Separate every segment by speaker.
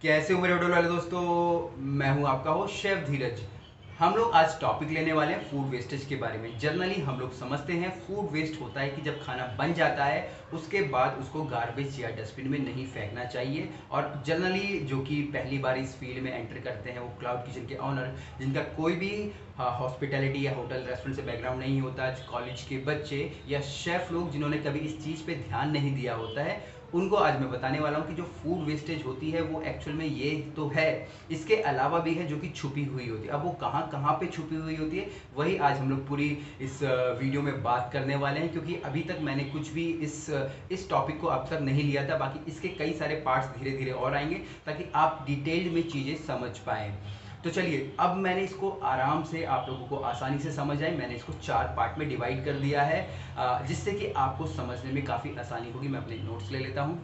Speaker 1: कैसे हो मेरे होटल वाले दोस्तों। मैं हूं आपका होस्ट शेफ धीरज। हम लोग आज टॉपिक लेने वाले हैं फूड वेस्टेज के बारे में। जनरली हम लोग समझते हैं फूड वेस्ट होता है कि जब खाना बन जाता है उसके बाद उसको गार्बेज या डस्टबिन में नहीं फेंकना चाहिए। और जनरली जो कि पहली बार इस फील्ड में एंटर करते हैं वो क्लाउड किचन के ऑनर, जिनका कोई भी हॉस्पिटैलिटी या होटल रेस्टोरेंट से बैकग्राउंड नहीं होता, कॉलेज के बच्चे या शेफ लोग जिन्होंने कभी इस चीज़ पे ध्यान नहीं दिया होता है, उनको आज मैं बताने वाला हूँ कि जो फूड वेस्टेज होती है वो एक्चुअल में ये तो है, इसके अलावा भी है जो कि छुपी हुई होती है। अब वो कहाँ कहाँ पे छुपी हुई होती है वही आज हम लोग पूरी इस वीडियो में बात करने वाले हैं, क्योंकि अभी तक मैंने कुछ भी इस टॉपिक को अब तक नहीं लिया था। बाकी इसके कई सारे पार्ट्स धीरे धीरे और आएंगे ताकि आप डिटेल्ड में चीज़ें समझ पाएँ। तो चलिए, अब मैंने इसको आराम से आप लोगों को आसानी से समझ आए, मैंने इसको 4 पार्ट में डिवाइड कर दिया है, जिससे कि आपको समझने में काफ़ी आसानी होगी। मैं अपने नोट्स ले लेता हूँ।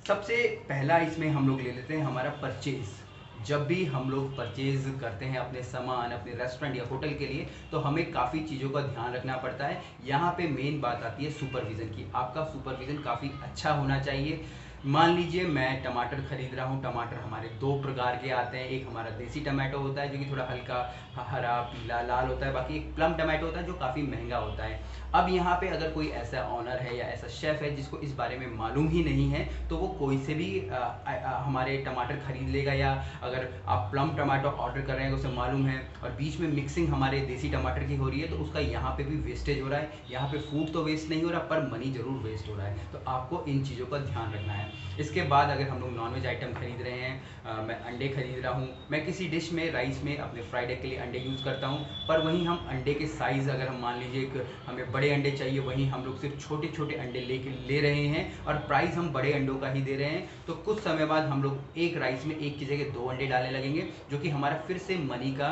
Speaker 1: सबसे पहला इसमें हम लोग ले लेते हैं हमारा परचेज़। जब भी हम लोग परचेज़ करते हैं अपने सामान अपने रेस्टोरेंट या होटल के लिए, तो हमें काफ़ी चीज़ों का ध्यान रखना पड़ता है। यहाँ पे मेन बात आती है सुपरविज़न की। आपका सुपरविज़न काफ़ी अच्छा होना चाहिए। मान लीजिए मैं टमाटर खरीद रहा हूँ। टमाटर हमारे 2 प्रकार के आते हैं। एक हमारा देसी टमाटो होता है जो कि थोड़ा हल्का हरा पीला लाल होता है। बाकी एक प्लम टमाटो होता है जो काफ़ी महंगा होता है। अब यहाँ पे अगर कोई ऐसा ऑनर है या ऐसा शेफ़ है जिसको इस बारे में मालूम ही नहीं है, तो वो कोई से भी हमारे टमाटर खरीद लेगा। या अगर आप प्लम टमाटो ऑर्डर कर रहे हैं तो उसे मालूम है और बीच में मिक्सिंग हमारे देसी टमाटर की हो रही है, तो उसका यहाँ पे भी वेस्टेज हो रहा है। यहाँ पे फूड तो वेस्ट नहीं हो रहा पर मनी ज़रूर वेस्ट हो रहा है। तो आपको इन चीज़ों का ध्यान रखना है। इसके बाद अगर हम लोग नॉनवेज आइटम खरीद रहे हैं, मैं अंडे खरीद रहा हूँ, मैं किसी डिश में राइस में अपने फ्राइड एग के लिए अंडे यूज़ करता हूँ, पर वहीं हम अंडे के साइज़ अगर हम मान लीजिए कि हमें बड़े अंडे चाहिए, वहीं हम लोग सिर्फ छोटे छोटे अंडे ले रहे हैं और प्राइस हम बड़े अंडों का ही दे रहे हैं, तो कुछ समय बाद हम लोग एक राइस में एक की जगह 2 अंडे डालने लगेंगे, जो कि हमारा फिर से मनी का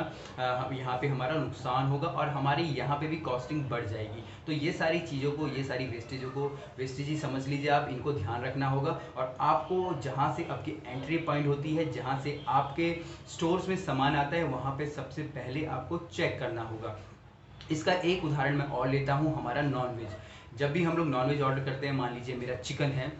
Speaker 1: यहाँ पे हमारा नुकसान होगा और हमारी यहाँ पे भी कॉस्टिंग बढ़ जाएगी। तो ये सारी चीज़ों को, ये सारी वेस्टेज ही समझ लीजिए आप, इनको ध्यान रखना होगा। और आपको जहाँ से आपकी एंट्री पॉइंट होती है, जहाँ से आपके स्टोर्स में सामान आता है, वहाँ पे सबसे पहले आपको चेक करना होगा। इसका एक उदाहरण मैं और लेता हूँ, हमारा नॉनवेज। जब भी हम लोग नॉनवेज ऑर्डर करते हैं, मान लीजिए मेरा चिकन है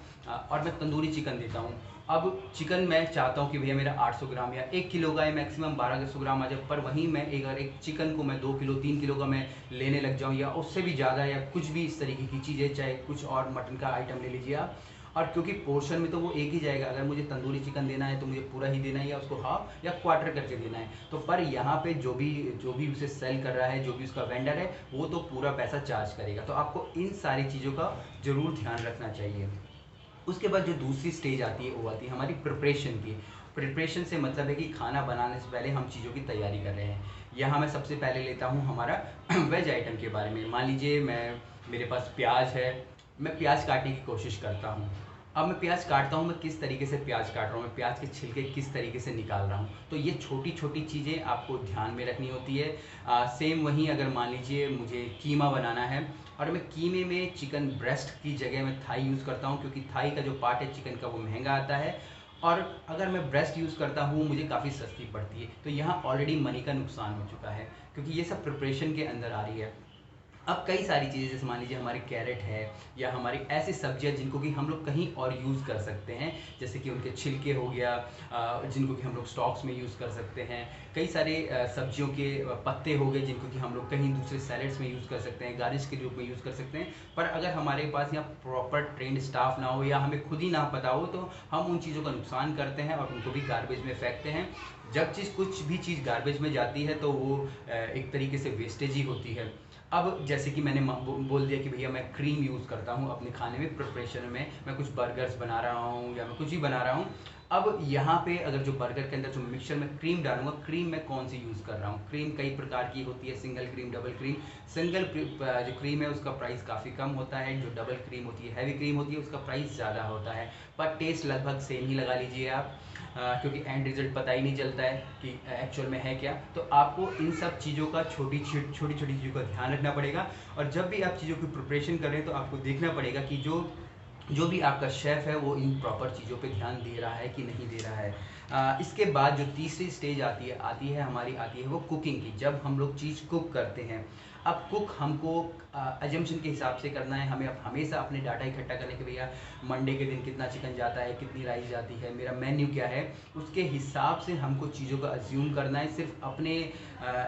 Speaker 1: और मैं तंदूरी चिकन देता हूँ। अब चिकन मैं चाहता हूँ कि भैया मेरा 800 ग्राम या 1 किलो का है, मैक्सिमम 1200 ग्राम आ जाए, पर वहीं मैं अगर एक चिकन को मैं 2 किलो 3 किलो का मैं लेने लग जाऊँ या उससे भी ज़्यादा या कुछ भी इस तरीके की चीज़ें, चाहे कुछ और मटन का आइटम ले लीजिए आप, और क्योंकि पोर्शन में तो वो एक ही जाएगा, अगर मुझे तंदूरी चिकन देना है तो मुझे पूरा ही देना है या उसको हाफ या क्वार्टर करके देना है, तो पर यहाँ पे जो भी उसे सेल कर रहा है, जो भी उसका वेंडर है, वो तो पूरा पैसा चार्ज करेगा। तो आपको इन सारी चीज़ों का ज़रूर ध्यान रखना चाहिए। उसके बाद जो दूसरी स्टेज आती है वो आती है हमारी प्रिपरेशन की। प्रिपरेशन से मतलब है कि खाना बनाने से पहले हम चीज़ों की तैयारी कर रहे हैं। यहाँ मैं सबसे पहले लेता हूँ हमारा वेज आइटम के बारे में। मान लीजिए मेरे पास प्याज है, मैं प्याज काटने की कोशिश करता हूँ। अब मैं प्याज काटता हूँ, मैं किस तरीके से प्याज काट रहा हूँ, मैं प्याज के छिलके किस तरीके से निकाल रहा हूँ, तो ये छोटी छोटी चीज़ें आपको ध्यान में रखनी होती है। सेम वहीं अगर मान लीजिए मुझे कीमा बनाना है और मैं कीमे में चिकन ब्रेस्ट की जगह मैं थाई यूज़ करता हूँ, क्योंकि थाई का जो पार्ट है चिकन का वो महंगा आता है, और अगर मैं ब्रेस्ट यूज़ करता हूँ मुझे काफ़ी सस्ती पड़ती है। तो यहाँ ऑलरेडी मनी का नुकसान हो चुका है, क्योंकि ये सब प्रिपरेशन के अंदर आ रही है। अब कई सारी चीज़ें, जैसे मान लीजिए हमारी कैरेट है या हमारी ऐसी सब्जियां जिनको कि हम लोग कहीं और यूज़ कर सकते हैं, जैसे कि उनके छिलके हो गया, जिनको कि हम लोग स्टॉक्स में यूज़ कर सकते हैं। कई सारे सब्जियों के पत्ते हो गए जिनको कि हम लोग कहीं दूसरे सैलेड्स में यूज़ कर सकते हैं, गार्निश के रूप में यूज़ कर सकते हैं। पर अगर हमारे पास यहाँ प्रॉपर ट्रेंड स्टाफ ना हो या हमें खुद ही ना पता हो, तो हम उन चीज़ों का नुकसान करते हैं और उनको भी गार्बेज में फेंकते हैं। जब कुछ भी चीज़ गार्बेज में जाती है तो वो एक तरीके से वेस्टेज ही होती है। अब जैसे कि मैंने बोल दिया कि भैया मैं क्रीम यूज़ करता हूँ अपने खाने में, प्रिपरेशन में मैं कुछ बर्गर्स बना रहा हूँ या मैं कुछ ही बना रहा हूँ। अब यहाँ पे अगर जो बर्गर के अंदर जो मिक्सचर में क्रीम डालूंगा, क्रीम मैं कौन सी यूज़ कर रहा हूँ। क्रीम कई प्रकार की होती है, सिंगल क्रीम, डबल क्रीम। जो क्रीम है उसका प्राइस काफ़ी कम होता है, जो डबल क्रीम होती है, हैवी क्रीम होती है, उसका प्राइस ज़्यादा होता है, पर टेस्ट लगभग सेम ही लगा लीजिए आप। क्योंकि एंड रिजल्ट पता ही नहीं चलता है कि एक्चुअल में है क्या। तो आपको इन सब चीज़ों का छोटी छोटी चीज़ों का ध्यान रखना पड़ेगा। और जब भी आप चीज़ों की प्रिपरेशन करें तो आपको देखना पड़ेगा कि जो जो भी आपका शेफ़ है वो इन प्रॉपर चीज़ों पे ध्यान दे रहा है कि नहीं दे रहा है। इसके बाद जो तीसरी स्टेज आती है वो कुकिंग की। जब हम लोग चीज़ कुक करते हैं, अब कुक हमको अजम्पशन के हिसाब से करना है, हमें अब हमेशा अपने डाटा इकट्ठा करने के भैया मंडे के दिन कितना चिकन जाता है, कितनी राइस जाती है, मेरा मेन्यू क्या है, उसके हिसाब से हमको चीज़ों का अज्यूम करना है। सिर्फ अपने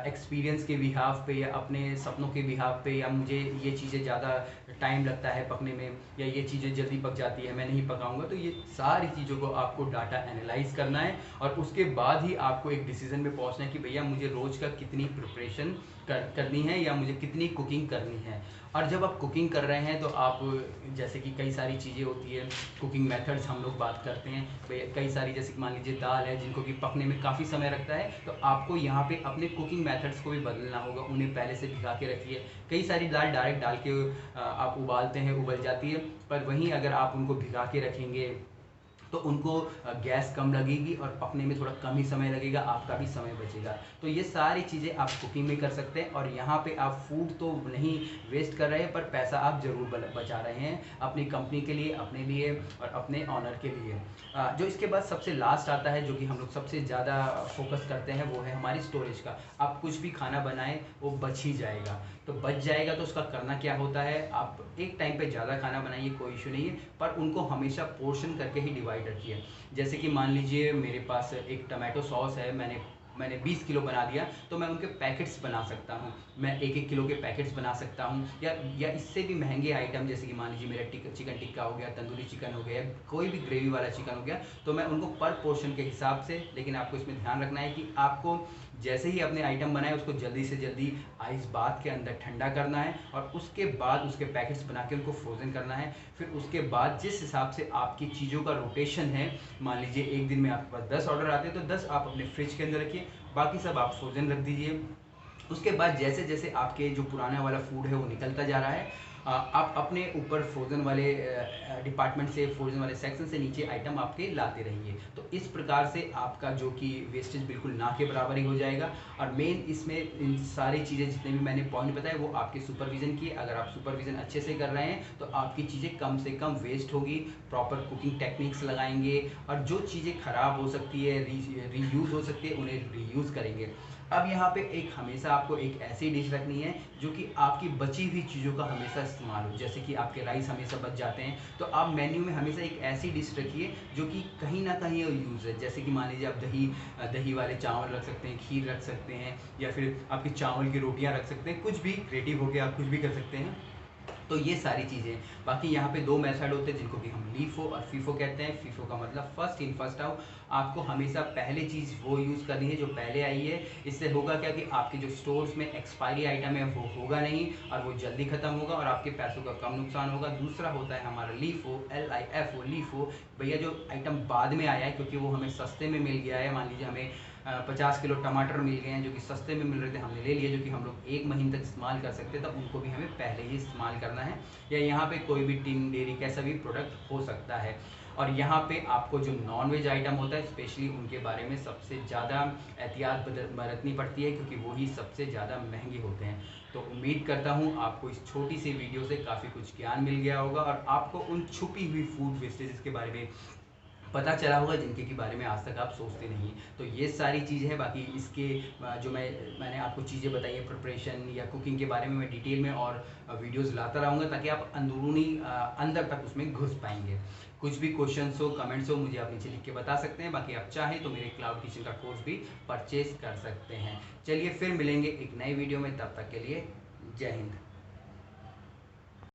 Speaker 1: एक्सपीरियंस के बिहाफ पे या अपने सपनों के बिहाफ पे, या मुझे ये चीज़ें ज़्यादा टाइम लगता है पकने में, या ये चीज़ें जल्दी पक जाती है मैं नहीं पकाऊंगा, तो ये सारी चीज़ों को आपको डाटा एनालाइज करना है और उसके बाद ही आपको एक डिसीजन में पहुंचना है कि भैया मुझे रोज़ का कितनी प्रिपरेशन करनी है या मुझे कितनी कुकिंग करनी है। और जब आप कुकिंग कर रहे हैं तो आप, जैसे कि कई सारी चीज़ें होती है, कुकिंग मेथड्स हम लोग बात करते हैं, कई सारी, जैसे कि मान लीजिए दाल है जिनको कि पकने में काफ़ी समय लगता है, तो आपको यहाँ पे अपने कुकिंग मेथड्स को भी बदलना होगा, उन्हें पहले से भिगा के रखिए। कई सारी दाल डायरेक्ट डाल के आप उबालते हैं, उबल जाती है, पर वहीं अगर आप उनको भिगा के रखेंगे तो उनको गैस कम लगेगी और पकने में थोड़ा कम ही समय लगेगा, आपका भी समय बचेगा। तो ये सारी चीज़ें आप कुकिंग में कर सकते हैं और यहाँ पे आप फूड तो नहीं वेस्ट कर रहे हैं, पर पैसा आप ज़रूर बचा रहे हैं अपनी कंपनी के लिए, अपने लिए और अपने ऑनर के लिए। जो इसके बाद सबसे लास्ट आता है, जो कि हम लोग सबसे ज़्यादा फोकस करते हैं, वो है हमारी स्टोरेज का। आप कुछ भी खाना बनाएं वो बच ही जाएगा, तो बच जाएगा तो उसका करना क्या होता है, आप एक टाइम पे ज़्यादा खाना बनाइए, कोई इशू नहीं है, पर उनको हमेशा पोर्शन करके ही डिवाइड रखिए। जैसे कि मान लीजिए मेरे पास एक टमाटो सॉस है, मैंने 20 किलो बना दिया, तो मैं उनके पैकेट्स बना सकता हूँ, मैं 1-1 किलो के पैकेट्स बना सकता हूँ, या इससे भी महंगे आइटम, जैसे कि मान लीजिए मेरा चिकन टिक्का हो गया, तंदूरी चिकन हो गया, कोई भी ग्रेवी वाला चिकन हो गया, तो मैं उनको पर पोर्शन के हिसाब से, लेकिन आपको इसमें ध्यान रखना है कि आपको जैसे ही अपने आइटम बनाए उसको जल्दी से जल्दी आइस बाथ के अंदर ठंडा करना है और उसके बाद उसके पैकेट्स बना के उनको फ्रोज़न करना है। फिर उसके बाद जिस हिसाब से आपकी चीज़ों का रोटेशन है, मान लीजिए एक दिन में आपके पास 10 ऑर्डर आते हैं तो 10 आप अपने फ्रिज के अंदर रखिए, बाकी सब आप फ्रोज़न रख दीजिए। उसके बाद जैसे जैसे आपके जो पुराना वाला फूड है वो निकलता जा रहा है, आप अपने ऊपर फ्रोज़न वाले डिपार्टमेंट से, फ्रोज़न वाले सेक्शन से नीचे आइटम आपके लाते रहिए। तो इस प्रकार से आपका जो कि वेस्टेज बिल्कुल ना के बराबर ही हो जाएगा। और मेन इसमें इन सारी चीज़ें जितने भी मैंने पॉइंट बताए वो आपके सुपरविज़न की, अगर आप सुपरविज़न अच्छे से कर रहे हैं तो आपकी चीज़ें कम से कम वेस्ट होगी, प्रॉपर कुकिंग टेक्निक्स लगाएंगे और जो चीज़ें ख़राब हो सकती है, रीयूज़ हो सकती है, उन्हें रीयूज़ करेंगे। अब यहाँ पे एक हमेशा आपको एक ऐसी डिश रखनी है जो कि आपकी बची हुई चीज़ों का हमेशा इस्तेमाल हो। जैसे कि आपके राइस हमेशा बच जाते हैं, तो आप मेन्यू में हमेशा एक ऐसी डिश रखिए जो कि कहीं ना कहीं यूज़ है। जैसे कि मान लीजिए आप दही वाले चावल रख सकते हैं, खीर रख सकते हैं, या फिर आपकी चावल की रोटियाँ रख सकते हैं, कुछ भी क्रिएटिव हो गया, आप कुछ भी कर सकते हैं। तो ये सारी चीज़ें, बाकी यहाँ पे 2 मेथड होते हैं जिनको कि हम लीफो और फीफो कहते हैं। फीफो का मतलब फर्स्ट इन फर्स्ट आउट, आपको हमेशा पहले चीज़ वो यूज़ करनी है जो पहले आई है। इससे होगा क्या कि आपके जो स्टोर्स में एक्सपायरी आइटम है वो होगा नहीं और वो जल्दी ख़त्म होगा और आपके पैसों का कम नुकसान होगा। दूसरा होता है हमारा लीफो, LIFO, लीफो। भैया जो आइटम बाद में आया है क्योंकि वो हमें सस्ते में मिल गया है, मान लीजिए हमें 50 किलो टमाटर मिल गए हैं जो कि सस्ते में मिल रहे थे, हमने ले लिए, जो कि हम लोग 1 महीने तक इस्तेमाल कर सकते हैं, तब उनको भी हमें पहले ही इस्तेमाल करना है। या यहाँ पे कोई भी टिन, डेयरी कैसा भी प्रोडक्ट हो सकता है। और यहाँ पे आपको जो नॉन वेज आइटम होता है स्पेशली उनके बारे में सबसे ज़्यादा एहतियात बरतनी पड़ती है क्योंकि वही सबसे ज़्यादा महंगे होते हैं। तो उम्मीद करता हूँ आपको इस छोटी सी वीडियो से काफ़ी कुछ ज्ञान मिल गया होगा और आपको उन छुपी हुई फूड वेस्टेजेस के बारे में पता चला होगा जिनके के बारे में आज तक आप सोचते नहीं। तो ये सारी चीज़ें हैं। बाकी इसके जो मैंने आपको चीज़ें बताई हैं प्रिपरेशन या कुकिंग के बारे में, मैं डिटेल में और वीडियोस लाता रहूँगा ताकि आप अंदरूनी अंदर तक उसमें घुस पाएंगे। कुछ भी क्वेश्चंस हो, कमेंट्स हो, मुझे आप नीचे लिख के बता सकते हैं। बाकी आप चाहें तो मेरे क्लाउड किचन का कोर्स भी परचेज कर सकते हैं। चलिए फिर मिलेंगे एक नए वीडियो में, तब तक के लिए जय हिंद।